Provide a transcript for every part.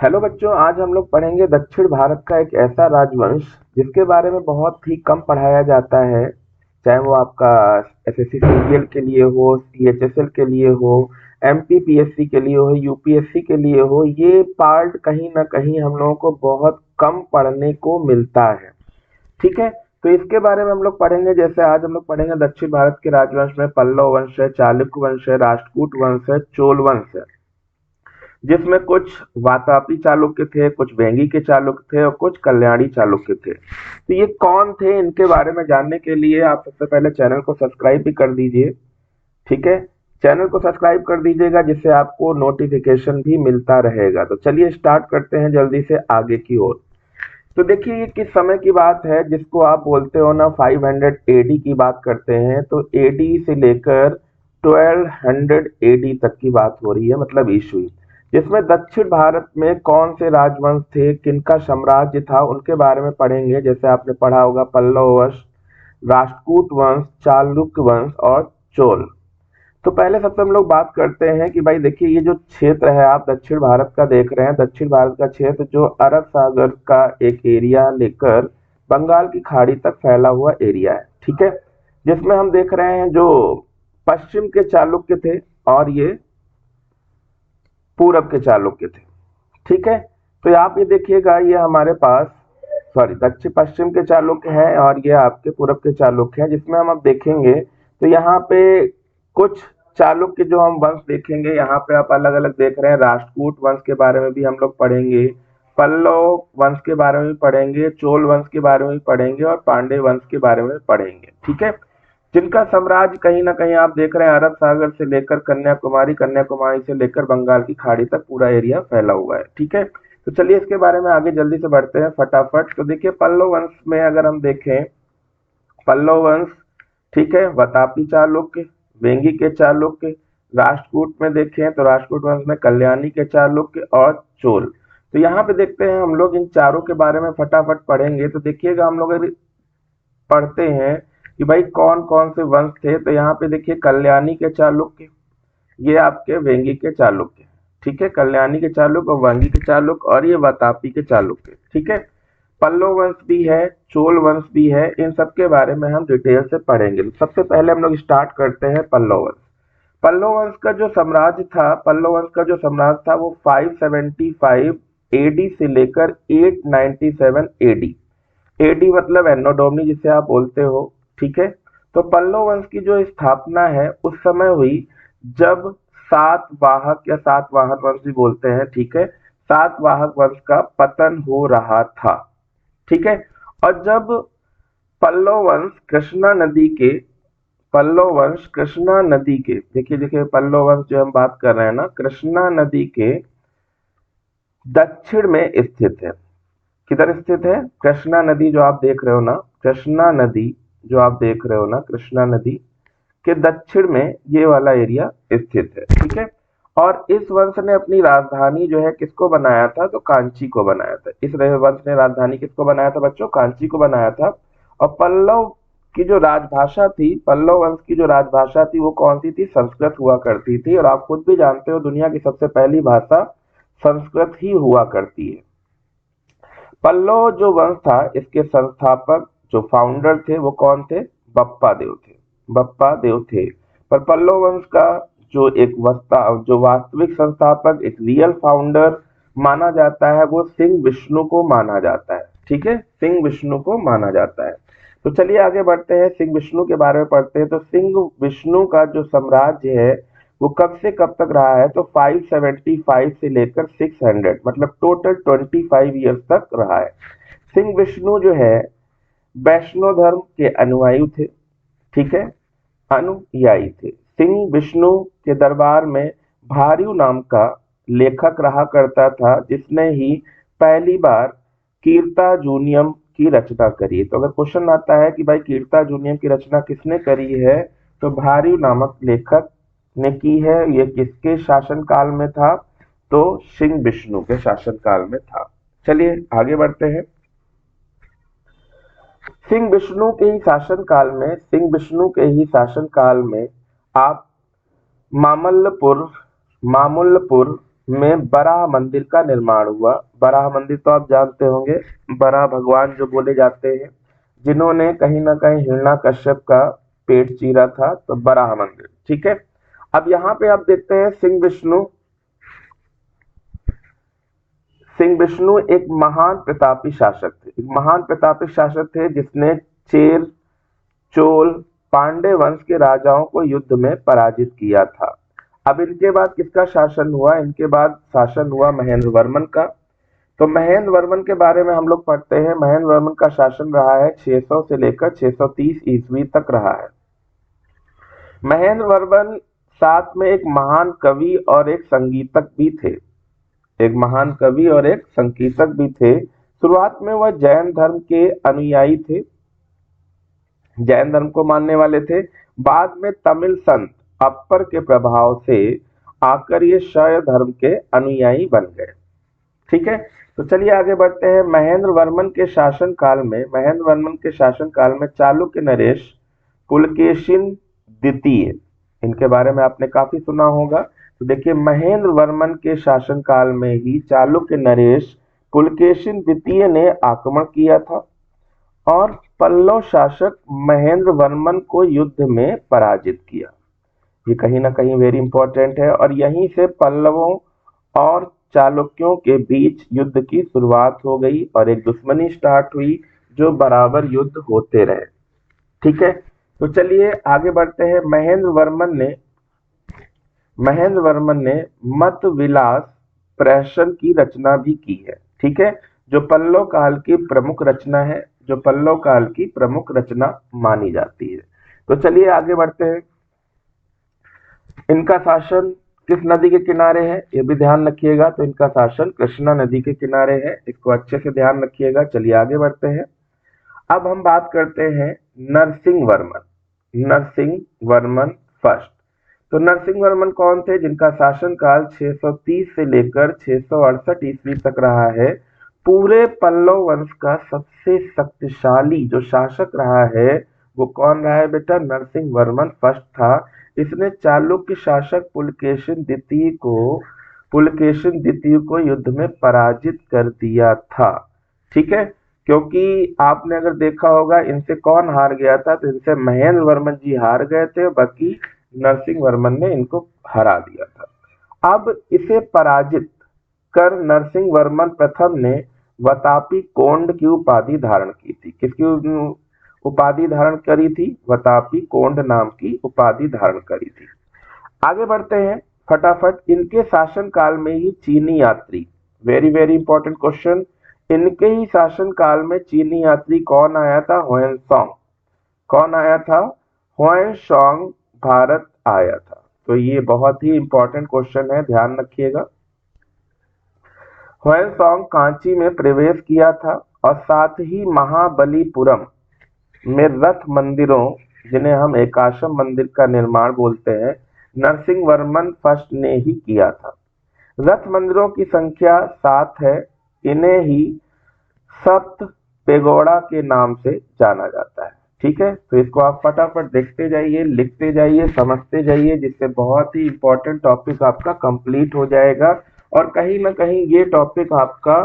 Hello बच्चों, आज हम लोग पढ़ेंगे दक्षिण भारत का एक ऐसा राजवंश जिसके बारे में बहुत ही कम पढ़ाया जाता है। चाहे वो आपका एसएससी सीजीएल के लिए हो, सीएचएसएल के लिए हो, एमपीपीएससी के लिए हो, यूपीएससी के लिए हो, ये पार्ट कहीं ना कहीं हम लोगों को बहुत कम पढ़ने को मिलता है। ठीक है, तो इसके बारे में हम लोग पढ़ेंगे। जैसे आज हम लोग पढ़ेंगे दक्षिण भारत के राजवंश में पल्लव वंश है, चालुक्य वंश है, राष्ट्रकूट वंश है, चोल वंश है, जिसमें कुछ वातापी चालुक्य थे, कुछ वेंगी के चालुक्य थे और कुछ कल्याणी चालुक्य थे। तो ये कौन थे, इनके बारे में जानने के लिए आप सबसे पहले चैनल को सब्सक्राइब भी कर दीजिए। ठीक है, चैनल को सब्सक्राइब कर दीजिएगा जिससे आपको नोटिफिकेशन भी मिलता रहेगा। तो चलिए स्टार्ट करते हैं जल्दी से आगे की ओर। तो देखिए ये किस समय की बात है, जिसको आप बोलते हो ना 500 एडी की बात करते हैं। तो एडी से लेकर 1200 एडी तक की बात हो रही है, मतलब ईस्वी, जिसमें दक्षिण भारत में कौन से राजवंश थे, किनका साम्राज्य था, उनके बारे में पढ़ेंगे। जैसे आपने पढ़ा होगा पल्लव वंश, राष्ट्रकूट वंश, चालुक्य वंश और चोल। तो पहले सबसे हम लोग बात करते हैं कि भाई देखिए ये जो क्षेत्र है आप दक्षिण भारत का देख रहे हैं, दक्षिण भारत का क्षेत्र जो अरब सागर का एक एरिया लेकर बंगाल की खाड़ी तक फैला हुआ एरिया है। ठीक है, जिसमें हम देख रहे हैं जो पश्चिम के चालुक्य थे और ये पूरब के चालुक्य थे। ठीक है, तो आप ये देखिएगा, ये हमारे पास दक्षिण पश्चिम के चालुक्य हैं और ये आपके पूरब के चालुक्य हैं, जिसमें हम अब देखेंगे। तो यहाँ पे कुछ चालुक्य जो हम वंश देखेंगे, यहाँ पे आप अलग अलग देख रहे हैं। राष्ट्रकूट वंश के बारे में भी हम लोग पढ़ेंगे, पल्लव वंश के बारे में भी पढ़ेंगे, चोल वंश के बारे में भी पढ़ेंगे और पांडे वंश के बारे में पढ़ेंगे। ठीक है, जिनका साम्राज्य कहीं ना कहीं आप देख रहे हैं अरब सागर से लेकर कन्याकुमारी, कन्याकुमारी से लेकर बंगाल की खाड़ी तक पूरा एरिया फैला हुआ है। ठीक है, तो चलिए इसके बारे में आगे जल्दी से बढ़ते हैं फटाफट। तो देखिए पल्लव वंश में अगर हम देखें, पल्लव वंश, ठीक है, वातापी चालुक्य, वेंगी के चालुक्य। राष्ट्रकूट में देखें तो राष्ट्रकूट वंश में कल्याणी के चालुक्य और चोल। तो यहाँ पे देखते हैं हम लोग इन चारों के बारे में फटाफट पढ़ेंगे। तो देखिएगा हम लोग पढ़ते हैं कि भाई कौन कौन से वंश थे। तो यहाँ पे देखिए कल्याणी के चालुक्य, ये आपके वेंगी के चालुक्य। ठीक है, कल्याणी के चालुक्य और वेंगी के चालुक्य और ये वातापी के चालुक्य। ठीक है, पल्लव वंश भी है, चोल वंश भी है, इन सब के बारे में हम डिटेल से पढ़ेंगे। सबसे पहले हम लोग स्टार्ट करते हैं पल्लव वंश। पल्लव वंश का जो साम्राज्य था, पल्लव वंश का जो साम्राज्य था वो 575 एडी से लेकर 897 एडी। एडी मतलब एनो डोमिनी जिसे आप बोलते हो। ठीक है, तो पल्लव वंश की जो स्थापना है उस समय हुई जब सातवाहक या सातवाहन वंश भी बोलते हैं, ठीक है, सातवाहक वंश का पतन हो रहा था। ठीक है, और जब पल्लव वंश कृष्णा नदी के, पल्लव वंश कृष्णा नदी के, देखिए देखिए पल्लव वंश जो हम बात कर रहे हैं ना, कृष्णा नदी के दक्षिण में स्थित है। किधर स्थित है? कृष्णा नदी जो आप देख रहे हो ना, कृष्णा नदी जो आप देख रहे हो ना, कृष्णा नदी के दक्षिण में ये वाला एरिया स्थित है। ठीक है, और इस वंश ने अपनी राजधानी जो है किसको बनाया था? तो कांची को बनाया था। इस वंश ने राजधानी किसको बनाया था बच्चों? कांची को बनाया था। और पल्लव की जो राजभाषा थी, पल्लव वंश की जो राजभाषा थी वो कौन सी थी? संस्कृत हुआ करती थी। और आप खुद भी जानते हो दुनिया की सबसे पहली भाषा संस्कृत ही हुआ करती है। पल्लव जो वंश था इसके संस्थापक जो फाउंडर थे वो कौन थे? बप्पा देव थे, बप्पा देव थे। पर पल्लव वंश का जो वास्तविक संस्थापक, एक रियल फाउंडर माना जाता है, वो सिंह विष्णु को माना जाता है। ठीक है, सिंह विष्णु को माना जाता है। तो चलिए आगे बढ़ते हैं, सिंह विष्णु के बारे में पढ़ते हैं। तो सिंह विष्णु का जो साम्राज्य है वो कब से कब तक रहा है? तो 575 से लेकर 600, मतलब टोटल 25 ईयर्स तक रहा है। सिंह विष्णु जो है वैष्णव धर्म के अनुयायी थे। ठीक है, अनुयायी थे। सिंह विष्णु के दरबार में भार्यू नाम का लेखक रहा करता था, जिसने ही पहली बार कीर्ताजूनियम की रचना करी। तो अगर क्वेश्चन आता है कि भाई कीर्ताजूनियम की रचना किसने करी है, तो भार्यू नामक लेखक ने की है। ये किसके शासन काल में था? तो सिंह विष्णु के शासन काल में था। चलिए आगे बढ़ते हैं। सिंह विष्णु के ही शासन काल में, सिंह विष्णु के ही शासन काल में आप मामल्लपुर, मामुल्लपुर में बराह मंदिर का निर्माण हुआ। बराह मंदिर तो आप जानते होंगे, बराह भगवान जो बोले जाते हैं, जिन्होंने कहीं ना कहीं हिरण्याकश्यप का पेट चीरा था, तो बराह मंदिर। ठीक है, अब यहाँ पे आप देखते हैं सिंह विष्णु एक महान प्रतापी शासक थे। एक महान प्रतापी शासक थे जिसने चेर, चोल, पांडे वंश के राजाओं को युद्ध में पराजित किया था। अब इनके बाद किसका शासन हुआ? इनके बाद शासन हुआ महेंद्र वर्मन का। तो महेंद्र वर्मन के बारे में हम लोग पढ़ते हैं। महेंद्र वर्मन का शासन रहा है 600 से लेकर 630 ईस्वी तक रहा है। महेंद्र वर्मन साथ में एक महान कवि और एक संगीतक भी थे। एक महान कवि और एक संगीतक भी थे। शुरुआत में वह जैन धर्म के अनुयायी थे, जैन धर्म को मानने वाले थे। बाद में तमिल संत अप्पर के प्रभाव से आकर ये शैव धर्म के अनुयायी बन गए। ठीक है, तो चलिए आगे बढ़ते हैं। महेंद्र वर्मन के शासन काल में चालुक्य नरेश, पुलकेशिन द्वितीय, इनके बारे में आपने काफी सुना होगा। तो देखिए, महेंद्र वर्मन के शासन काल में ही चालुक्य नरेश पुलकेशिन द्वितीय ने आक्रमण किया था और पल्लव शासक महेंद्र वर्मन को युद्ध में पराजित किया। ये कहीं ना कहीं वेरी इंपॉर्टेंट है, और यहीं से पल्लवों और चालुक्यों के बीच युद्ध की शुरुआत हो गई और एक दुश्मनी स्टार्ट हुई, जो बराबर युद्ध होते रहे। ठीक है, तो चलिए आगे बढ़ते हैं। महेंद्र वर्मन ने मत विलास प्रहसन की रचना भी की है। ठीक है, जो पल्लव काल की प्रमुख रचना है, जो पल्लव काल की प्रमुख रचना मानी जाती है। तो चलिए आगे बढ़ते हैं। इनका शासन किस नदी के किनारे है, ये भी ध्यान रखिएगा। तो इनका शासन कृष्णा नदी के किनारे है, इसको अच्छे से ध्यान रखिएगा। चलिए आगे बढ़ते हैं। अब हम बात करते हैं नरसिंह वर्मन फर्स्ट। तो नरसिंह वर्मन कौन थे? जिनका शासन काल 630 से लेकर 668 ईस्वी तक रहा है। पूरे पल्लव वंश का सबसे शक्तिशाली जो शासक रहा है, वो कौन रहा है बेटा? नरसिंह वर्मन फर्स्ट था। इसने चालुक्य शासक पुलकेशिन द्वितीय को युद्ध में पराजित कर दिया था। ठीक है, क्योंकि आपने अगर देखा होगा इनसे कौन हार गया था, तो इनसे महेंद्र वर्मन जी हार गए थे, बाकी नरसिंह वर्मन ने इनको हरा दिया था। अब इसे पराजित कर नरसिंह वर्मन प्रथम ने वतापी कोंड की उपाधि धारण की थी। किसकी उपाधि धारण करी थी? वतापी कोंड नाम की उपाधि धारण करी थी। आगे बढ़ते हैं फटाफट। इनके शासन काल में ही चीनी यात्री, वेरी वेरी इंपॉर्टेंट क्वेश्चन, इनके ही शासन काल में चीनी यात्री कौन आया था? ह्वेनसांग। कौन आया था? ह्वेनसांग भारत आया था। तो ये बहुत ही इंपॉर्टेंट क्वेश्चन है, ध्यान रखिएगा। ह्वेनसांग कांची में प्रवेश किया था और साथ ही महाबलीपुरम में रथ मंदिरों, जिन्हें हम एकाशम मंदिर का निर्माण बोलते हैं, नरसिंह वर्मन फर्स्ट ने ही किया था। रथ मंदिरों की संख्या 7 है। इन्हें ही सप्त पेगोड़ा के नाम से जाना जाता है। ठीक है, तो इसको आप फटाफट देखते जाइए, लिखते जाइए, समझते जाइए, जिससे बहुत ही इंपॉर्टेंट टॉपिक आपका कंप्लीट हो जाएगा और कहीं ना कहीं ये टॉपिक आपका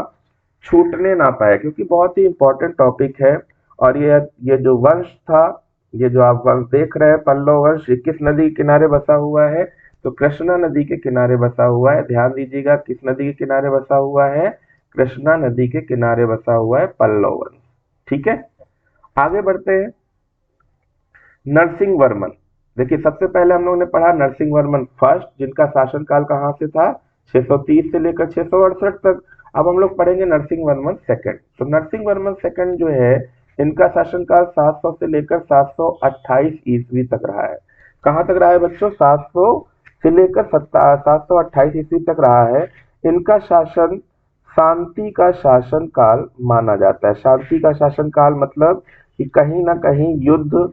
छूटने ना पाए, क्योंकि बहुत ही इंपॉर्टेंट टॉपिक है। और ये जो वंश था, ये जो आप वंश देख रहे हैं पल्लव वंश, ये किस नदी के किनारे बसा हुआ है? तो कृष्णा नदी के किनारे बसा हुआ है। ध्यान दीजिएगा, किस नदी के किनारे बसा हुआ है? कृष्णा नदी के किनारे बसा हुआ है पल्लव वंश। ठीक है, आगे बढ़ते हैं। नरसिंह वर्मन, देखिए सबसे पहले हम लोगों ने पढ़ा नरसिंह वर्मन फर्स्ट, जिनका शासनकाल कहां से था? 630 से लेकर 668 तक। अब हम लोग पढ़ेंगे नरसिंह वर्मन सेकंड। तो नरसिंह वर्मन सेकंड जो है, इनका शासनकाल 700 से लेकर 728 ईस्वी तक रहा है। कहां तक रहा है बच्चों? 700 से लेकर 728 ईस्वी तक रहा है। इनका शासन शांति का शासन काल माना जाता है। शांति का शासन काल मतलब कि कहीं ना कहीं युद्ध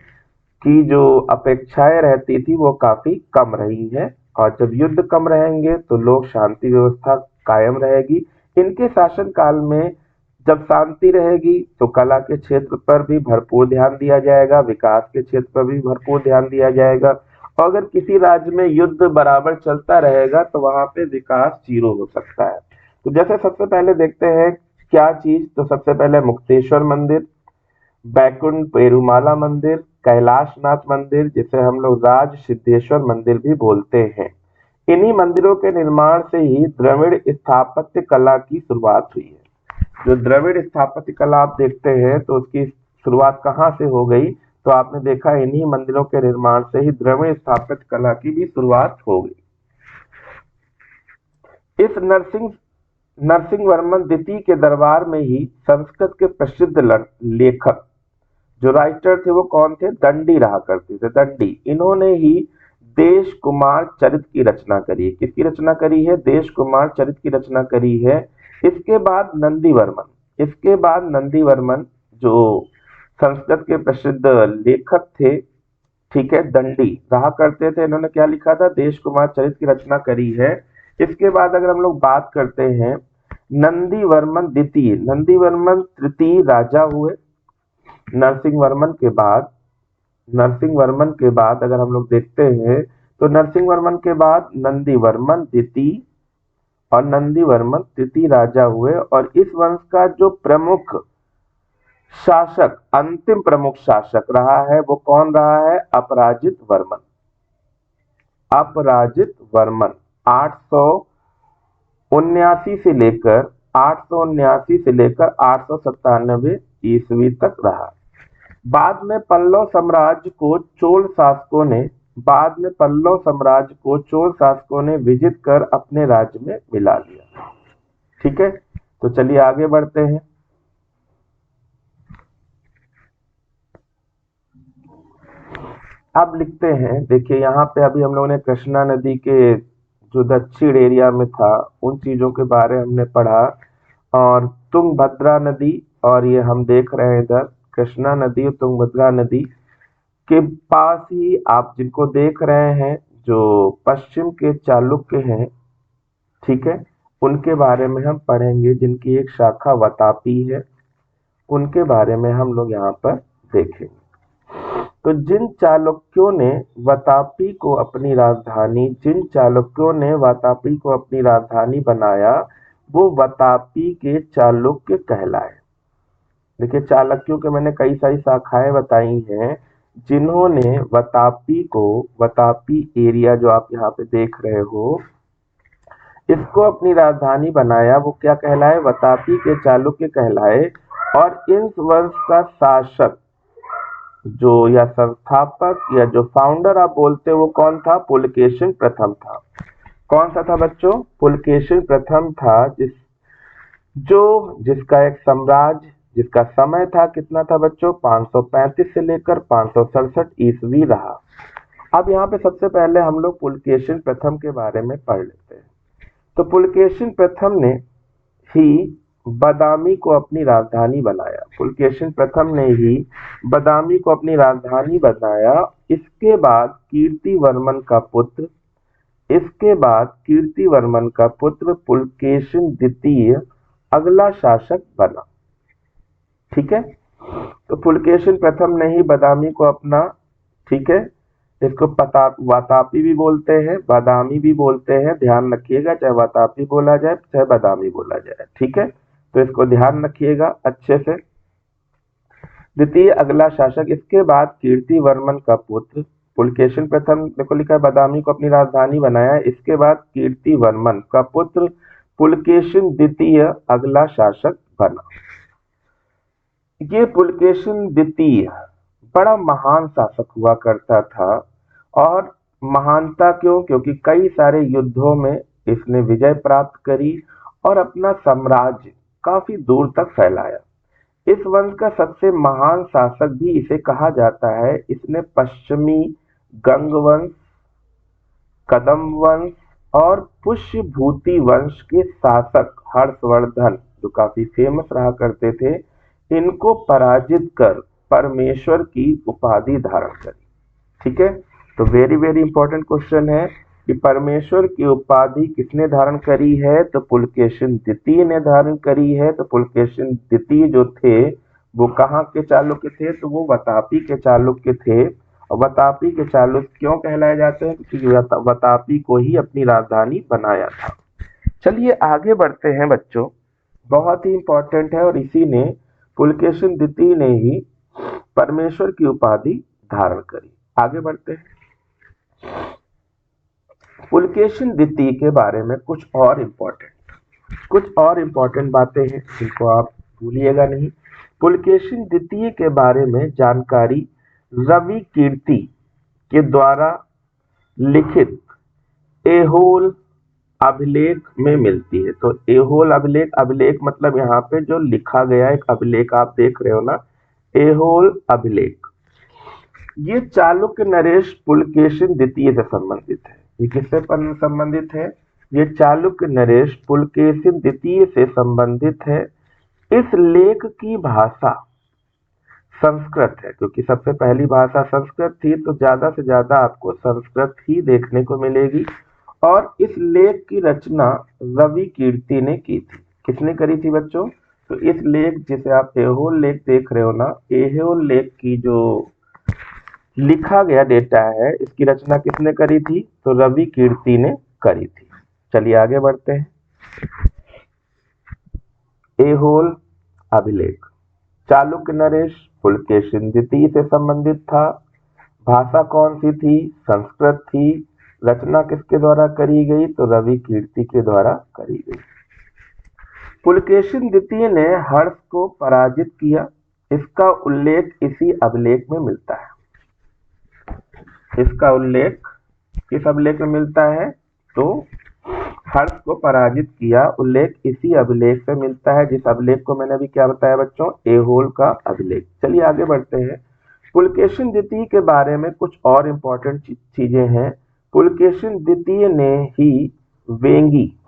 की जो अपेक्षाएं रहती थी वो काफी कम रही है, और जब युद्ध कम रहेंगे तो लोग शांति व्यवस्था कायम रहेगी। इनके शासन काल में जब शांति रहेगी तो कला के क्षेत्र पर भी भरपूर ध्यान दिया जाएगा, विकास के क्षेत्र पर भी भरपूर ध्यान दिया जाएगा, और अगर किसी राज्य में युद्ध बराबर चलता रहेगा तो वहां पे विकास 0 हो सकता है। तो जैसे सबसे पहले देखते हैं क्या चीज, तो सबसे पहले मुक्तेश्वर मंदिर, बैकुंठ पेरुमाला मंदिर, कैलाशनाथ मंदिर, जिसे हम लोग राज सिद्धेश्वर मंदिर भी बोलते हैं। इन्हीं मंदिरों के निर्माण से ही द्रविड़ स्थापत्य कला की शुरुआत हुई है। जो द्रविड़ स्थापत्य कला आप देखते हैं तो उसकी शुरुआत कहाँ से हो गई, तो आपने देखा इन्हीं मंदिरों के निर्माण से ही द्रविड़ स्थापत्य कला की भी शुरुआत हो गई। इस नरसिंहवर्मन द्वितीय के दरबार में ही संस्कृत के प्रसिद्ध लेखक जो राइटर थे वो कौन थे, दंडी रहा करते थे, दंडी। इन्होंने ही देश कुमार चरित की रचना करी है। किसकी रचना करी है, देश कुमार चरित की रचना करी है। इसके बाद नंदीवर्मन जो संस्कृत के प्रसिद्ध लेखक थे, ठीक है, दंडी रहा करते थे, इन्होंने क्या लिखा था, देश कुमार चरित की रचना करी है। इसके बाद अगर हम लोग बात करते हैं नंदीवर्मन तृतीय राजा हुए। नरसिंहवर्मन के बाद अगर हम लोग देखते हैं तो नरसिंहवर्मन के बाद नंदीवर्मन द्वितीय और नंदीवर्मन तृतीय राजा हुए। और इस वंश का जो प्रमुख शासक, अंतिम प्रमुख शासक रहा है वो कौन रहा है, अपराजित वर्मन 879 से लेकर 897 ईस्वी तक रहा। बाद में पल्लव साम्राज्य को चोल शासकों ने विजित कर अपने राज्य में मिला लिया। ठीक है, तो चलिए आगे बढ़ते हैं। अब लिखते हैं, देखिए यहाँ पे अभी हम लोगों ने कृष्णा नदी के जो दक्षिण एरिया में था उन चीजों के बारे हमने पढ़ा, और तुंगभद्रा नदी, और ये हम देख रहे हैं इधर कृष्णा नदी और तुंगभद्रा नदी के पास ही आप जिनको देख रहे हैं जो पश्चिम के चालुक्य हैं, ठीक है, उनके बारे में हम पढ़ेंगे, जिनकी एक शाखा वातापी है, उनके बारे में हम लोग यहाँ पर देखेंगे। तो जिन चालुक्यों ने वातापी को अपनी राजधानी बनाया वो वातापी के चालुक्य कहलाए। देखिए चालुक्यों के मैंने कई सारी शाखाएं बताई हैं, जिन्होंने वातापी एरिया जो आप यहाँ पे देख रहे हो, इसको अपनी राजधानी बनाया, वो क्या कहलाए, वातापी के चालुक्य कहलाए। और इस वंश का शासक जो या संस्थापक या जो फाउंडर आप बोलते हो वो कौन था, पुलकेशिन प्रथम था। कौन सा था बच्चों, पुलकेशिन प्रथम था, जिसका एक साम्राज्य, जिसका समय था कितना था बच्चों, 535 से लेकर 567 ईस्वी रहा। अब यहाँ पे सबसे पहले हम लोग पुलकेशिन प्रथम के बारे में पढ़ लेते हैं। तो पुलकेशिन प्रथम ने ही बादामी को अपनी राजधानी बनाया। इसके बाद कीर्तिवर्मन का पुत्र पुलकेशिन द्वितीय अगला शासक बना। ठीक है, तो पुलकेशिन प्रथम ने ही बादामी को अपना, ठीक है, इसको वातापी भी बोलते हैं, बादामी भी बोलते हैं, ध्यान रखिएगा, चाहे वातापी बोला जाए चाहे बादामी बोला जाए। ठीक है, तो इसको ध्यान रखिएगा अच्छे से। द्वितीय अगला शासक, इसके बाद कीर्तिवर्मन का पुत्र पुलकेशिन प्रथम, देखो लिखा है बादामी को अपनी राजधानी बनाया, इसके बाद कीर्तिवर्मन का पुत्र पुलकेशिन द्वितीय अगला शासक बना। ये पुलकेशिन द्वितीय बड़ा महान शासक हुआ करता था, और महानता क्यों, क्योंकि कई सारे युद्धों में इसने विजय प्राप्त करी और अपना साम्राज्य काफी दूर तक फैलाया। इस वंश का सबसे महान शासक भी इसे कहा जाता है। इसने पश्चिमी गंग वंश, कदम वंश और पुष्यभूति वंश के शासक हर्षवर्धन, जो काफी फेमस रहा करते थे, इनको पराजित कर परमेश्वर की उपाधि धारण करी। ठीक है, तो वेरी वेरी इंपॉर्टेंट क्वेश्चन है कि परमेश्वर की उपाधि किसने धारण करी है, तो पुलकेशिन द्वितीय ने धारण करी है। तो पुलकेशिन द्वितीय जो थे वो कहाँ के चालुक्य थे, तो वो वातापी के चालुक्य थे। और वतापी के चालुक्य क्यों कहलाए जाते हैं? क्योंकि वतापी को ही अपनी राजधानी बनाया था। चलिए आगे बढ़ते हैं बच्चों, बहुत ही इंपॉर्टेंट है और इसी ने पुलकेशिन द्वितीय ने ही परमेश्वर की उपाधि धारण करी। आगे बढ़ते हैं। पुलकेशिन द्वितीय के बारे में कुछ और इम्पोर्टेंट बातें हैं जिनको आप भूलिएगा नहीं। पुलकेशिन द्वितीय के बारे में जानकारी रवि कीर्ति के द्वारा लिखित ऐहोल अभिलेख में मिलती है। तो ऐहोल अभिलेख मतलब यहाँ पे जो लिखा गया एक अभिलेख आप देख रहे हो ना, ऐहोल अभिलेख। ये चालुक्य नरेश पुलकेशिन द्वितीय से संबंधित है। ये किससे संबंधित है? ये चालुक्य नरेश पुलकेशिन द्वितीय से संबंधित है। इस लेख की भाषा संस्कृत है, क्योंकि सबसे पहली भाषा संस्कृत थी, तो ज्यादा से ज्यादा आपको संस्कृत ही देखने को मिलेगी। और इस लेख की रचना रवि कीर्ति ने की थी। किसने करी थी बच्चों? तो इस लेख जिसे आप ऐहोल लेख देख रहे हो ना, ऐहोल लेख की जो लिखा गया डेटा है, इसकी रचना किसने करी थी? तो रवि कीर्ति ने करी थी। चलिए आगे बढ़ते हैं। ऐहोल अभिलेख चालुक्य नरेश पुलकेशिन द्वितीय से संबंधित था। भाषा कौन सी थी? संस्कृत थी। रचना किसके द्वारा करी गई? तो रवि कीर्ति के द्वारा करी गई। पुलकेशिन द्वितीय ने हर्ष को पराजित किया। इसका उल्लेख इसी अभिलेख में मिलता है। इसका उल्लेख किस अभिलेख में मिलता है? तो हर्ष को पराजित किया उल्लेख इसी अभिलेख से मिलता है, जिस अभिलेख को मैंने अभी क्या बताया बच्चों? ऐहोल का अभिलेख। चलिए आगे बढ़ते हैं। पुलकेशिन द्वितीय के बारे में कुछ और इम्पोर्टेंट चीजें हैं। पुलकेशिन द्वितीय ने ही वेंगी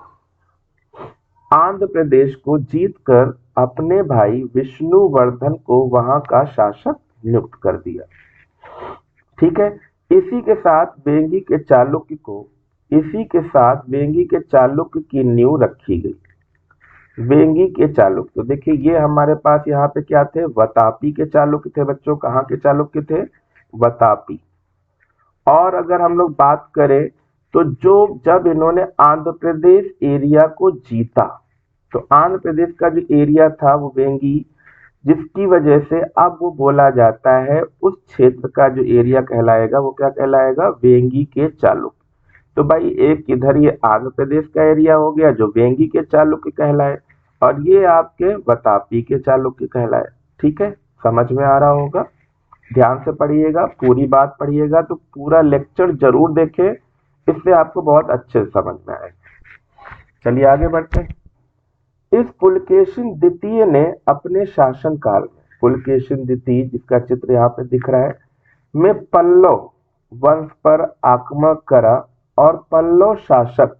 आंध्र प्रदेश को जीतकर अपने भाई विष्णुवर्धन को वहां का शासक नियुक्त कर दिया। ठीक है। इसी के साथ वेंगी के चालुक्य की नींव रखी गई। वेंगी के चालुक्य, तो देखिए ये हमारे पास यहाँ पे क्या थे? वतापी के चालुक्य थे बच्चों। कहाँ के चालुक्य थे? वतापी। और अगर हम लोग बात करें तो जब इन्होंने आंध्र प्रदेश एरिया को जीता, तो आंध्र प्रदेश का जो एरिया था वो वेंगी, जिसकी वजह से अब वो बोला जाता है उस क्षेत्र का जो एरिया कहलाएगा वो क्या कहलाएगा? वेंगी के चालुक्य। तो भाई एक इधर ये आंध्र प्रदेश का एरिया हो गया जो वेंगी के चालुक्य कहलाए, और ये आपके वतापी के चालुक्य कहलाए। ठीक है, समझ में आ रहा होगा। ध्यान से पढ़िएगा, पूरी बात पढ़िएगा, तो पूरा लेक्चर जरूर देखें, इससे आपको बहुत अच्छे से समझ में आएगा। चलिए आगे बढ़ते हैं। इस पुलकेशिन द्वितीय ने अपने शासनकाल में, पुलकेशिन द्वितीय जिसका चित्र यहाँ पे दिख रहा है, में पल्लव वंश पर आक्रमण करा और पल्लव शासक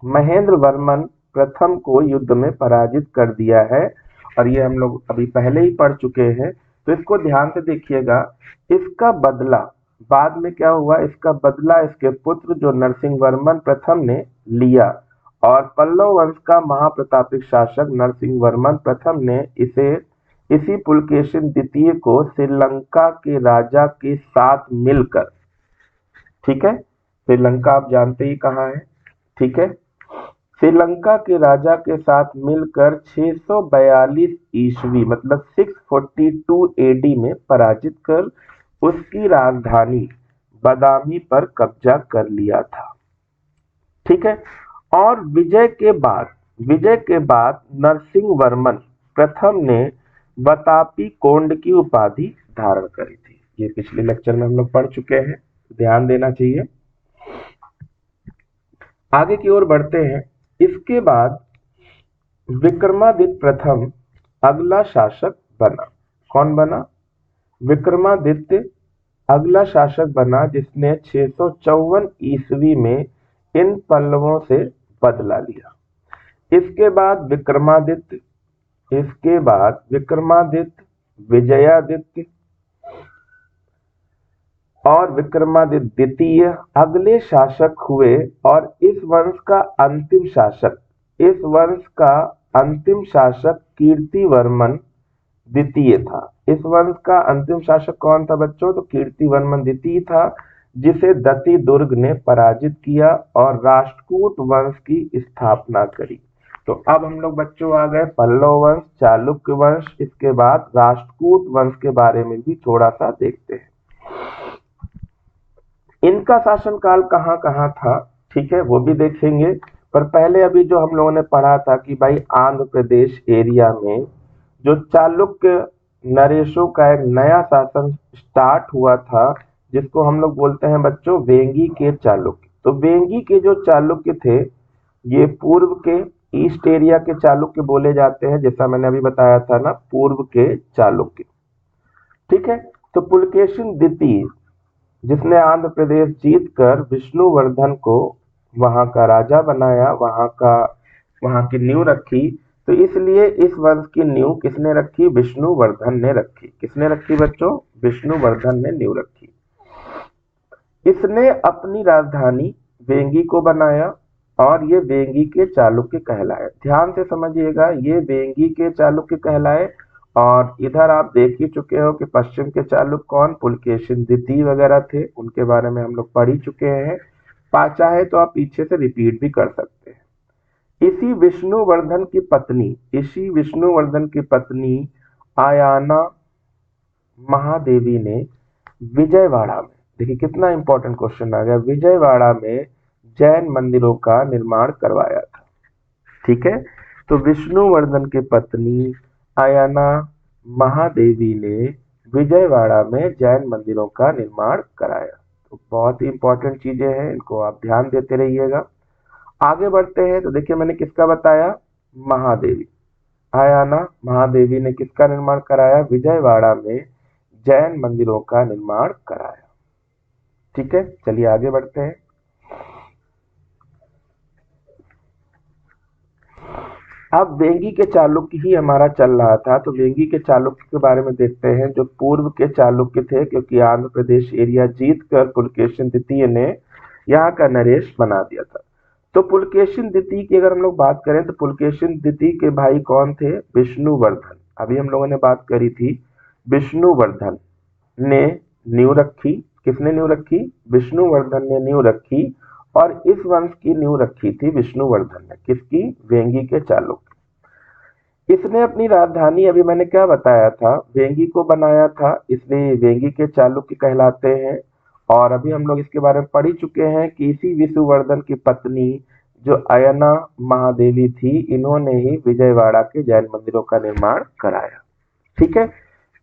महेंद्र वर्मन प्रथम को युद्ध में पराजित कर दिया है। और ये हम लोग अभी पहले ही पढ़ चुके हैं, तो इसको ध्यान से देखिएगा। इसका बदला बाद में क्या हुआ? इसका बदला इसके पुत्र जो नरसिंह वर्मन प्रथम ने लिया, और पल्लव वंश का महाप्रतापिक शासक नरसिंह वर्मन प्रथम ने इसी पुलकेशिन द्वितीय को श्रीलंका के राजा के साथ मिलकर, ठीक है, श्रीलंका आप जानते ही कहाँ है, ठीक है, श्रीलंका के राजा के साथ मिलकर 642 ईस्वी मतलब 642 एडी में पराजित कर उसकी राजधानी बदामी पर कब्जा कर लिया था। ठीक है। और विजय के बाद नरसिंह वर्मन प्रथम ने वतापी कोंड की उपाधि धारण करी थी। ये पिछले लेक्चर में हम लोग पढ़ चुके हैं, ध्यान देना चाहिए। आगे की ओर बढ़ते हैं। इसके बाद विक्रमादित्य प्रथम अगला शासक बना। कौन बना? विक्रमादित्य अगला शासक बना, जिसने 654 ईस्वी में इन पल्लवों से बदला लिया। इसके बाद विक्रमादित्य, विजयादित्य और विक्रमादित्य द्वितीय अगले शासक हुए, और इस वंश का अंतिम शासक कीर्तिवर्मन द्वितीय था। इस वंश का अंतिम शासक कौन था बच्चों? तो कीर्तिवर्मन द्वितीय था, जिसे दत्ती दुर्ग ने पराजित किया और राष्ट्रकूट वंश की स्थापना करी। तो अब हम लोग बच्चों आ गए पल्लव वंश, चालुक्य वंश, इसके बाद राष्ट्रकूट वंश के बारे में भी थोड़ा सा देखते हैं। इनका शासनकाल कहाँ कहाँ था, ठीक है, वो भी देखेंगे। पर पहले अभी जो हम लोगों ने पढ़ा था कि भाई आंध्र प्रदेश एरिया में जो चालुक्य नरेशों का एक नया शासन स्टार्ट हुआ था, जिसको हम लोग बोलते हैं बच्चों वेंगी के चालुक्य। तो वेंगी के जो चालुक्य थे, ये पूर्व के ईस्ट एरिया के चालुक्य बोले जाते हैं, जैसा मैंने अभी बताया था ना, पूर्व के चालुक्य। ठीक है, तो पुलकेशिन द्वितीय, जिसने आंध्र प्रदेश जीतकर विष्णुवर्धन को वहां का राजा बनाया, वहां की नींव रखी। तो इसलिए इस वंश की नींव किसने रखी? विष्णुवर्धन ने रखी। किसने रखी बच्चों? विष्णुवर्धन ने नींव रखी। इसने अपनी राजधानी वेंगी को बनाया और ये वेंगी के चालुक्य कहलाए। ध्यान से समझिएगा, ये वेंगी के चालुक्य कहलाए। और इधर आप देख ही चुके हो कि पश्चिम के चालुक्य कौन? पुलकेशिन द्वितीय वगैरह थे, उनके बारे में हम लोग पढ़ ही चुके हैं। चाहे तो आप पीछे से रिपीट भी कर सकते हैं। इसी विष्णुवर्धन की पत्नी आयाना महादेवी ने विजयवाड़ा में, देखिए कितना इंपॉर्टेंट क्वेश्चन आ गया, विजयवाड़ा में जैन मंदिरों का निर्माण करवाया था। ठीक है, तो विष्णुवर्धन की पत्नी आयाना महादेवी ने विजयवाड़ा में जैन मंदिरों का निर्माण कराया। तो बहुत ही इंपॉर्टेंट चीजें हैं, इनको आप ध्यान देते रहिएगा। आगे बढ़ते हैं तो देखिए मैंने किसका बताया? महादेवी। आयाना महादेवी ने किसका निर्माण कराया? विजयवाड़ा में जैन मंदिरों का निर्माण कराया। ठीक है, चलिए आगे बढ़ते हैं। अब वेंगी के चालुक्य ही हमारा चल रहा था, तो वेंगी के चालुक्य के बारे में देखते हैं, जो पूर्व के चालुक्य थे, क्योंकि आंध्र प्रदेश एरिया जीतकर पुलकेशिन द्वितीय ने यहाँ का नरेश बना दिया था। तो पुलकेशिन द्वितीय की अगर हम लोग बात करें तो पुलकेशिन द्वितीय के भाई कौन थे? विष्णुवर्धन। अभी हम लोगों ने बात करी थी, विष्णुवर्धन ने नींव रखी। किसने नींव रखी? विष्णुवर्धन ने नींव रखी। और इस वंश की नींव रखी थी विष्णुवर्धन ने। किसकी? वेंगी के चालुक्य। इसने अपनी राजधानी, अभी मैंने क्या बताया था, वेंगी को बनाया था, इसलिए वेंगी के चालुक्य कहलाते हैं। और अभी हम लोग इसके बारे में पढ़ ही चुके हैं कि इसी विष्णुवर्धन की पत्नी जो अयना महादेवी थी, इन्होंने ही विजयवाड़ा के जैन मंदिरों का निर्माण कराया। ठीक है,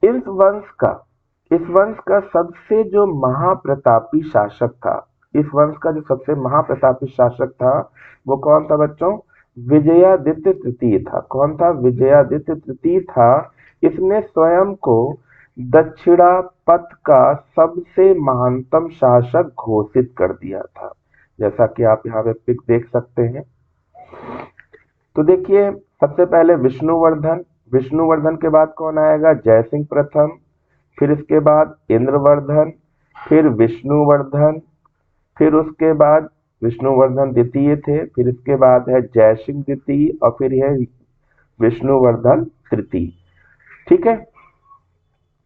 इस वंश का सबसे जो महाप्रतापी शासक था, इस वंश का जो सबसे महाप्रतापी शासक था, वो कौन था बच्चों? विजयादित्य तृतीय था। कौन था? विजयादित्य तृतीय था। इसने स्वयं को दक्षिणा पथ का सबसे महानतम शासक घोषित कर दिया था, जैसा कि आप यहाँ पे पिक देख सकते हैं। तो देखिए, सबसे पहले विष्णुवर्धन, विष्णुवर्धन के बाद कौन आएगा? जयसिंह प्रथम, फिर इसके बाद इंद्रवर्धन, फिर विष्णुवर्धन, फिर उसके बाद विष्णुवर्धन द्वितीय थे, फिर इसके बाद है जयसिंह द्वितीय, और फिर है विष्णुवर्धन तृतीय। ठीक है,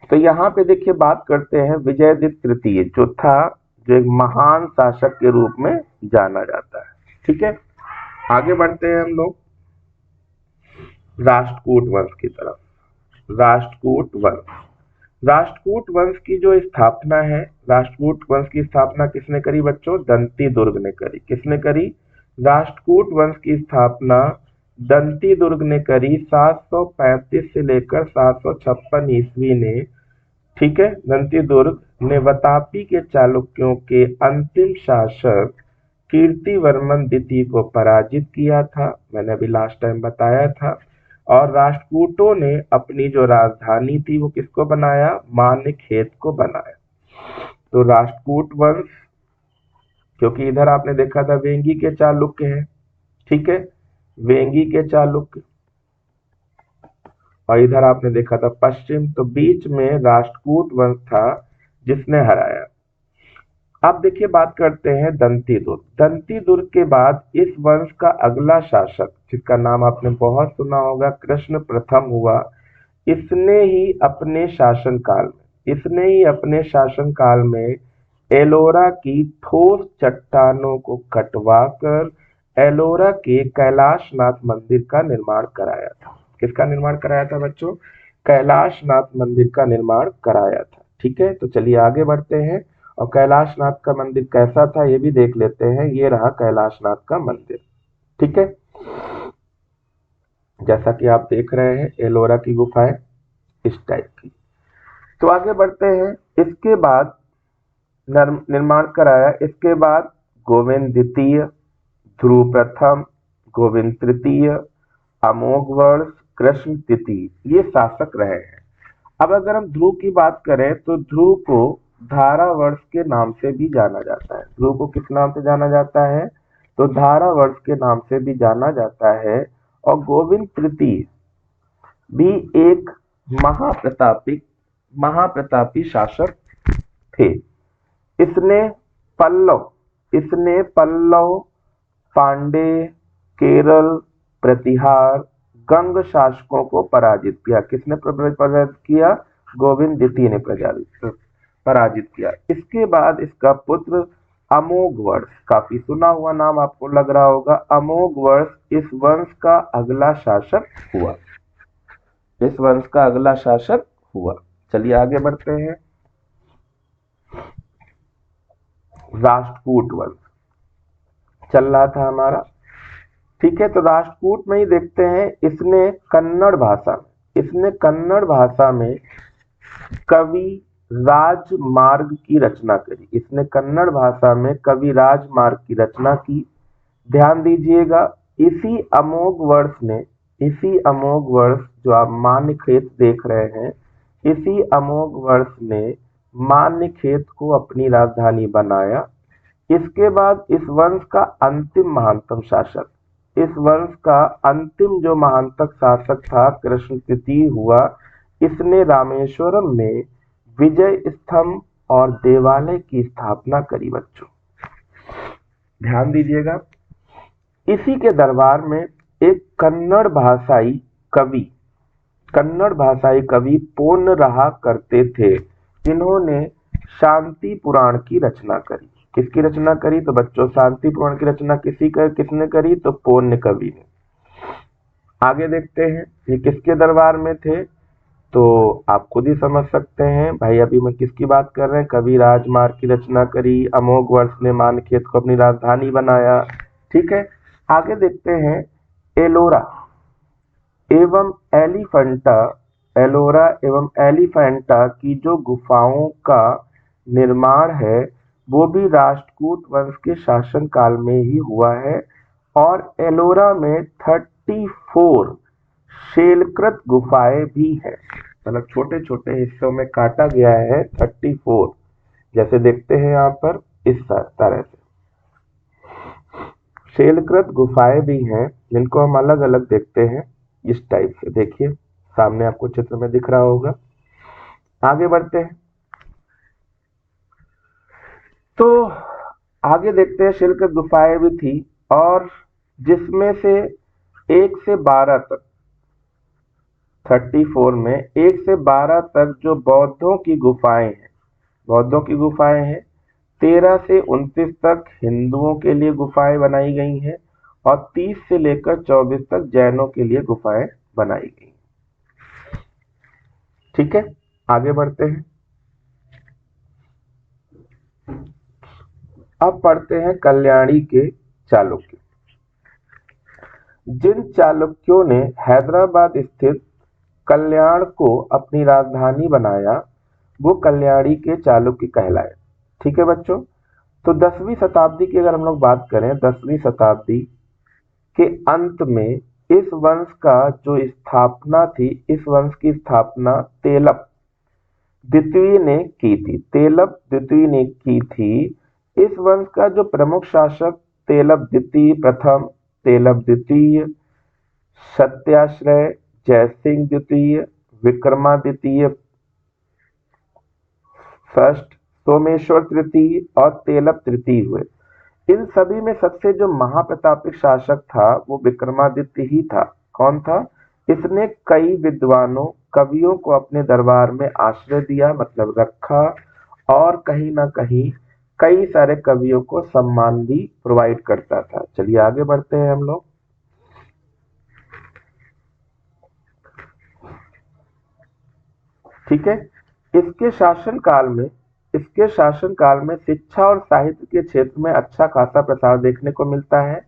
तो यहाँ पे देखिए बात करते हैं विजयादित्य तृतीय, जो था, जो एक महान शासक के रूप में जाना जाता है। ठीक है, आगे बढ़ते हैं हम लोग राष्ट्रकूट वंश की तरफ। राष्ट्रकूट वंश, राष्ट्रकूट वंश की जो स्थापना है, राष्ट्रकूट वंश की स्थापना किसने करी बच्चों? दंती दुर्ग ने करी। किसने करी? राष्ट्रकूट वंश की स्थापना दंती दुर्ग ने करी 735 से लेकर 756 ईस्वी ने। ठीक है, दंती दुर्ग ने वातापी के चालुक्यों के अंतिम शासक कीर्तिवर्मन द्वितीय को पराजित किया था, मैंने अभी लास्ट टाइम बताया था। और राष्ट्रकूटों ने अपनी जो राजधानी थी वो किसको बनाया? मान्यखेत को बनाया। तो राष्ट्रकूट वंश, क्योंकि इधर आपने देखा था वेंगी के चालुक्य हैं, ठीक है, वेंगी के चालुक्य, और इधर आपने देखा था पश्चिम, तो बीच में राष्ट्रकूट वंश था जिसने हराया। अब देखिए बात करते हैं दंती दुर्ग। दंती दुर्ग के बाद इस वंश का अगला शासक, जिसका नाम आपने बहुत सुना होगा, कृष्ण प्रथम हुआ। इसने ही अपने शासनकाल में एलोरा की ठोस चट्टानों को कटवाकर एलोरा के कैलाशनाथ मंदिर का निर्माण कराया था। किसका निर्माण कराया था बच्चों? कैलाशनाथ मंदिर का निर्माण कराया था। ठीक है, तो चलिए आगे बढ़ते हैं और कैलाशनाथ का मंदिर कैसा था ये भी देख लेते हैं। ये रहा कैलाशनाथ का मंदिर। ठीक है, जैसा कि आप देख रहे हैं एलोरा की गुफाएं इस टाइप की। तो आगे बढ़ते हैं। इसके बाद निर्माण कराया, इसके बाद गोविंद द्वितीय, ध्रुव प्रथम, गोविंद तृतीय, अमोघवर्ष, कृष्ण तृतीय ये शासक रहे हैं। अब अगर हम ध्रुव की बात करें तो ध्रुव को धारावर्ष के नाम से भी जाना जाता है। ध्रुव को किस नाम से जाना जाता है? तो धारावर्ष के नाम से भी जाना जाता है। और गोविंद तृतीय भी एक महाप्रतापी शासक थे। इसने पल्लव, पांडे, केरल, प्रतिहार, गंग शासकों को पराजित किया। किसने पराजित किया? गोविंद द्वितीय ने पराजित किया। इसके बाद इसका पुत्र अमोघवर्ष, काफी सुना हुआ नाम आपको लग रहा होगा, अमोघवर्ष इस वंश का अगला शासक हुआ। चलिए आगे बढ़ते हैं। राष्ट्रकूट वंश चल रहा था हमारा। ठीक है, तो राष्ट्रकूट में ही देखते हैं। इसने कन्नड़ भाषा में कवि राजमार्ग की रचना की। ध्यान दीजिएगा, इसी अमोघ वर्ष जो आप मान्यखेत देख रहे हैं, इसी अमोघ वर्ष ने मान्यखेत को अपनी राजधानी बनाया। इसके बाद इस वंश का अंतिम जो महानतक शासक था कृष्ण तृतीय हुआ। इसने रामेश्वरम में विजय स्तंभ और देवालय की स्थापना करी। बच्चों ध्यान दीजिएगा, इसी के दरबार में एक कन्नड़ भाषाई कवि पूर्ण रहा करते थे, जिन्होंने शांति पुराण की रचना करी। किसकी रचना करी? तो बच्चों शांति पुराण की रचना किसने करी? तो पौन्य कवि ने। आगे देखते हैं ये किसके दरबार में थे, तो आप खुद ही समझ सकते हैं भाई। अभी मैं किसकी बात कर रहे हैं? कवि राजमार्ग की रचना करी, अमोघ वर्ष ने मान्यखेत को अपनी राजधानी बनाया। ठीक है, आगे देखते हैं एलोरा एवं एलिफेंटा की जो गुफाओं का निर्माण है वो भी राष्ट्रकूट वंश के शासन काल में ही हुआ है। और एलोरा में 34 शैलकृत गुफाएं भी हैं, मतलब छोटे छोटे हिस्सों में काटा गया है 34। जैसे देखते हैं यहाँ पर इस तरह से शैलकृत गुफाएं भी हैं, जिनको हम अलग अलग देखते हैं इस टाइप से। देखिए सामने आपको चित्र में दिख रहा होगा। आगे बढ़ते हैं, तो आगे देखते हैं शैलकृत गुफाएं भी थी, और जिसमें से 1 से 12 तक 34 में 1 से 12 तक जो बौद्धों की गुफाएं हैं। 13 से 29 तक हिंदुओं के लिए गुफाएं बनाई गई हैं, और 30 से लेकर 24 तक जैनों के लिए गुफाएं बनाई गई। ठीक है, आगे बढ़ते हैं। अब पढ़ते हैं कल्याणी के चालुक्य। जिन चालुक्यों ने हैदराबाद स्थित कल्याण को अपनी राजधानी बनाया वो कल्याणी के चालुक्य कहलाए। ठीक है बच्चों, तो 10वीं शताब्दी की अगर हम लोग बात करें, 10वीं शताब्दी के अंत में इस वंश का जो स्थापना थी, इस वंश की स्थापना तेलप द्वितीय ने की थी। इस वंश का जो प्रमुख शासक तेलप द्वितीय प्रथम, तेलप द्वितीय, सत्याश्रय, जयसिंह द्वितीय, विक्रमादित्य फर्स्ट, सोमेश्वर तृतीय और तेलप तृतीय हुए। इन सभी में सबसे जो महाप्रतापिक शासक था वो विक्रमादित्य ही था। कौन था? इसने कई विद्वानों, कवियों को अपने दरबार में आश्रय दिया, मतलब रखा, और कहीं ना कहीं कई सारे कवियों को सम्मान भी प्रोवाइड करता था। चलिए आगे बढ़ते हैं हम लोग। ठीक है, इसके शासनकाल में शिक्षा और साहित्य के क्षेत्र में अच्छा खासा प्रसार देखने को मिलता है।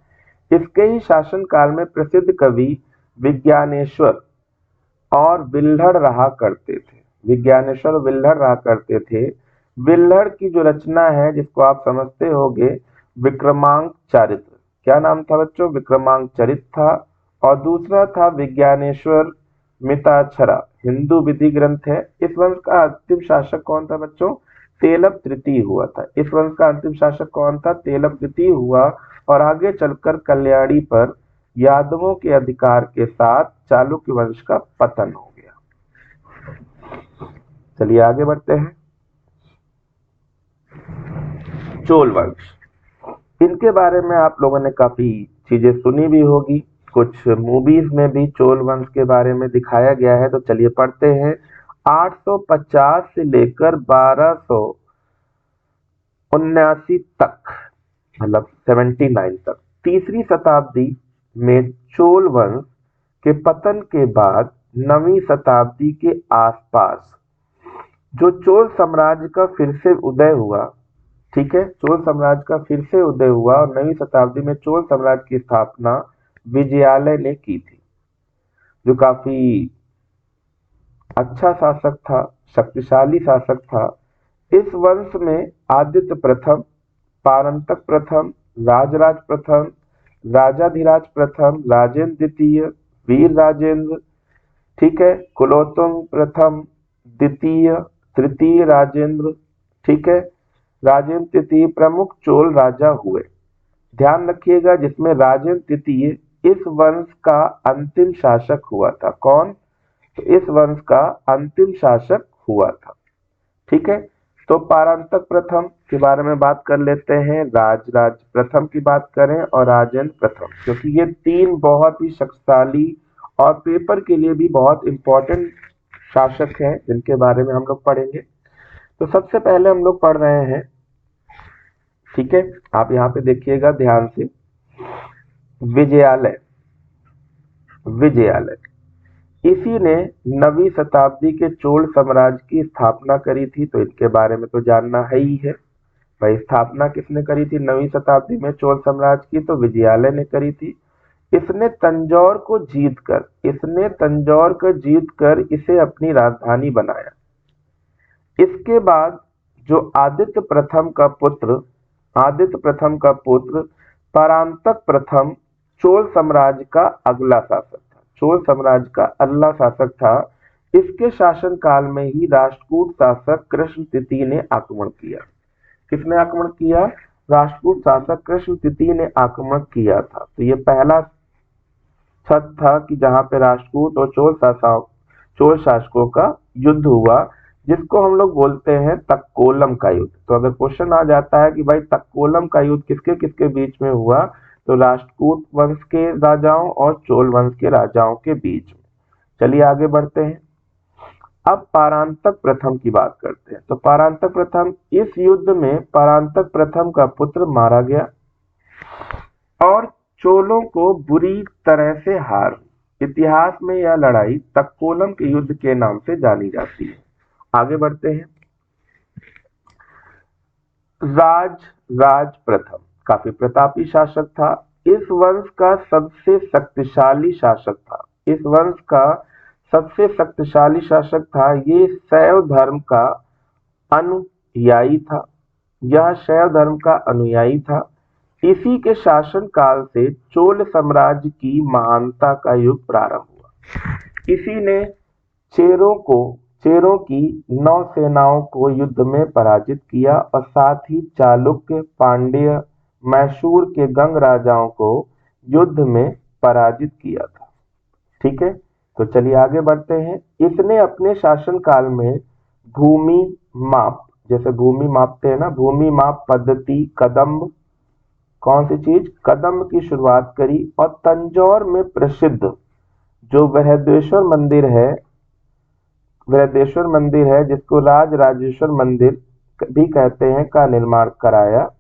इसके ही शासनकाल में प्रसिद्ध कवि विज्ञानेश्वर और विल्हड़ रहा करते थे। विज्ञानेश्वर और विल्हड़ रहा करते थे। विल्हड़ की जो रचना है, जिसको आप समझते होंगे, विक्रमांक चरित्र। क्या नाम था बच्चों? विक्रमांक चरित्र था। और दूसरा था विज्ञानेश्वर मिताक्षरा, हिंदू विधि ग्रंथ है। इस वंश का अंतिम शासक कौन था बच्चों? तेलप तृतीय हुआ था। इस वंश का अंतिम शासक कौन था? तेलप तृतीय हुआ। और आगे चलकर कल्याणी पर यादवों के अधिकार के साथ चालुक्य वंश का पतन हो गया। चलिए आगे बढ़ते हैं। चोल वंश, इनके बारे में आप लोगों ने काफी चीजें सुनी भी होगी, कुछ मूवीज में भी चोल वंश के बारे में दिखाया गया है। तो चलिए पढ़ते हैं। 850 से लेकर 1279 तक, मतलब 79 तक, तीसरी शताब्दी में चोल वंश के पतन के बाद 9वीं शताब्दी के आसपास जो चोल साम्राज्य का फिर से उदय हुआ, ठीक है, चोल साम्राज्य का फिर से उदय हुआ, और 9वीं शताब्दी में चोल साम्राज्य की स्थापना विजयालय ने की थी, जो काफी अच्छा शासक था, शक्तिशाली शासक था। इस वंश में आदित्य प्रथम, पारंतक प्रथम, राजराज प्रथम, राजाधिराज प्रथम, राजेंद्र द्वितीय, वीर राजेंद्र, ठीक है, कुलोत्तुंग प्रथम, द्वितीय, तृतीय राजेंद्र, ठीक है, राजेंद्र तृतीय प्रमुख चोल राजा हुए। ध्यान रखिएगा, जिसमें राजेंद्र तृतीय इस वंश का अंतिम शासक हुआ था। कौन? तो इस वंश का अंतिम शासक हुआ था। ठीक है, तो पारंतक प्रथम के बारे में बात कर लेते हैं, राजराज प्रथम की बात करें, और राजेंद्र प्रथम, क्योंकि ये तीन बहुत ही शक्तिशाली और पेपर के लिए भी बहुत इंपॉर्टेंट शासक हैं, जिनके बारे में हम लोग पढ़ेंगे। तो सबसे पहले हम लोग पढ़ रहे हैं, ठीक है, आप यहाँ पे देखिएगा ध्यान से, विजयालय। विजयालय इसी ने 9वीं शताब्दी के चोल साम्राज्य की स्थापना करी थी। तो इनके बारे में तो जानना है ही है भाई। स्थापना किसने करी थी 9वीं शताब्दी में चोल साम्राज्य की? तो विजयालय ने करी थी। इसने तंजौर को जीत कर इसे अपनी राजधानी बनाया। इसके बाद जो आदित्य प्रथम का पुत्र परांतक प्रथम चोल साम्राज्य का अगला शासक था। इसके शासनकाल में ही राष्ट्रकूट शासक कृष्ण तृतीय ने आक्रमण किया। किसने आक्रमण किया? राष्ट्रकूट शासक कृष्ण तृतीय ने आक्रमण किया था। तो ये पहला छत था कि जहां पे राष्ट्रकूट और चोल शासकों का युद्ध हुआ, जिसको हम लोग बोलते हैं तक्कोलम का युद्ध। तो अगर क्वेश्चन आ जाता है कि भाई तक्कोलम का युद्ध किसके किसके बीच में हुआ, तो राष्ट्रकूट वंश के राजाओं और चोल वंश के राजाओं के बीच में। चलिए आगे बढ़ते हैं। अब पारांतक प्रथम की बात करते हैं। तो पारांतक प्रथम, इस युद्ध में पारांतक प्रथम का पुत्र मारा गया और चोलों को बुरी तरह से हार। इतिहास में यह लड़ाई तक्कोलम के युद्ध के नाम से जानी जाती है। आगे बढ़ते हैं। राज प्रथम काफी प्रतापी शासक था। इस वंश का सबसे शक्तिशाली शासक था। ये शैव धर्म का अनुयायी था। इसी के शासन काल से चोल साम्राज्य की महानता का युग प्रारंभ हुआ। इसी ने चेरों की 9 सेनाओं को युद्ध में पराजित किया और साथ ही चालुक्य, पांड्य, मैसूर के गंग राजाओं को युद्ध में पराजित किया था। ठीक है, तो चलिए आगे बढ़ते हैं। इसने अपने शासनकाल में भूमि माप, जैसे भूमि मापते हैं ना, भूमि माप पद्धति कदम्ब, कौन सी चीज? कदम्ब की शुरुआत करी। और तंजौर में प्रसिद्ध जो बृहदेश्वर मंदिर है, बृहदेश्वर मंदिर है, जिसको राज राजेश्वर मंदिर भी कहते हैं, का निर्माण कराया।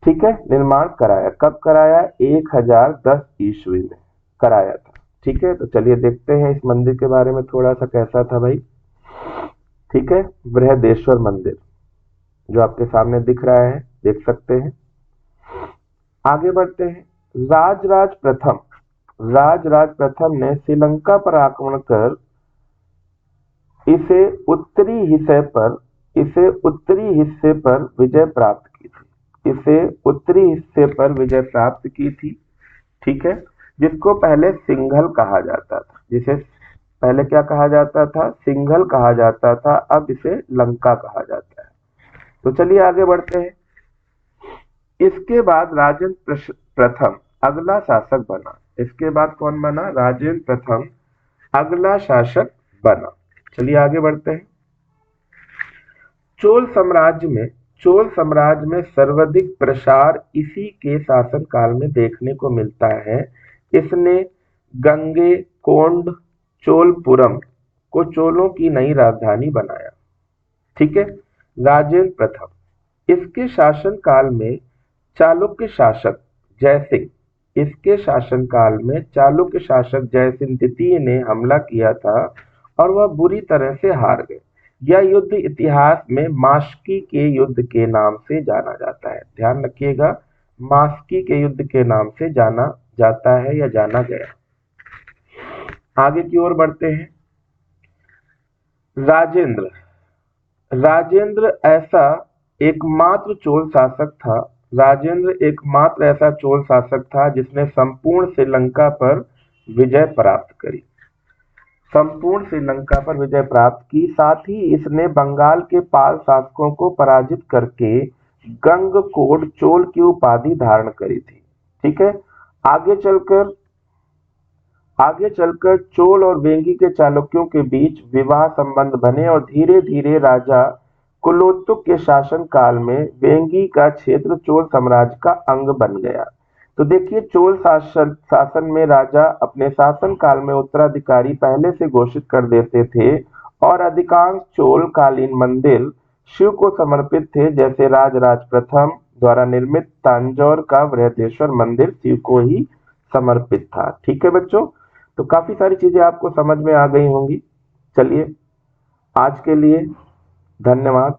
ठीक है, निर्माण कराया, कब कराया? 1010 ईस्वी में कराया था। ठीक है, तो चलिए देखते हैं इस मंदिर के बारे में थोड़ा सा, कैसा था भाई। ठीक है, बृहदेश्वर मंदिर जो आपके सामने दिख रहा है, देख सकते हैं। आगे बढ़ते हैं। राजराज प्रथम ने श्रीलंका पर आक्रमण कर इसे उत्तरी हिस्से पर विजय प्राप्त की थी। इसे उत्तरी हिस्से पर विजय प्राप्त की थी। ठीक है, जिसको पहले सिंघल कहा जाता था। जिसे पहले क्या कहा जाता था? सिंघल कहा जाता था, अब इसे लंका कहा जाता है। तो चलिए आगे बढ़ते हैं। इसके बाद राजेंद्र प्रथम अगला शासक बना। इसके बाद कौन बना? राजेंद्र प्रथम अगला शासक बना। चलिए आगे बढ़ते हैं। चोल साम्राज्य में सर्वाधिक प्रसार इसी के शासनकाल में देखने को मिलता है। इसने गंगैकोंड चोलपुरम को चोलों की नई राजधानी बनाया। ठीक है, राजेंद्र प्रथम। इसके शासनकाल में चालुक्य शासक जयसिंह द्वितीय ने हमला किया था और वह बुरी तरह से हार गए। यह युद्ध इतिहास में मास्की के युद्ध के नाम से जाना जाता है। ध्यान रखिएगा, मास्की के युद्ध के नाम से जाना जाता है या जाना गया। आगे की ओर बढ़ते हैं। राजेंद्र ऐसा एकमात्र चोल शासक था जिसने संपूर्ण श्रीलंका पर विजय प्राप्त की। साथ ही इसने बंगाल के पाल शासकों को पराजित करके गंगकोड चोल की उपाधि धारण करी थी। ठीक है, आगे चलकर चोल और वेंगी के चालुक्यों के बीच विवाह संबंध बने और धीरे धीरे राजा कुलोत्तुंग के शासन काल में वेंगी का क्षेत्र चोल साम्राज्य का अंग बन गया। तो देखिए, चोल शासन में राजा अपने शासन काल में उत्तराधिकारी पहले से घोषित कर देते थे और अधिकांश चोल कालीन मंदिर शिव को समर्पित थे, जैसे राजराज प्रथम द्वारा निर्मित तंजौर का बृहदेश्वर मंदिर शिव को ही समर्पित था। ठीक है बच्चों, तो काफी सारी चीजें आपको समझ में आ गई होंगी। चलिए, आज के लिए धन्यवाद।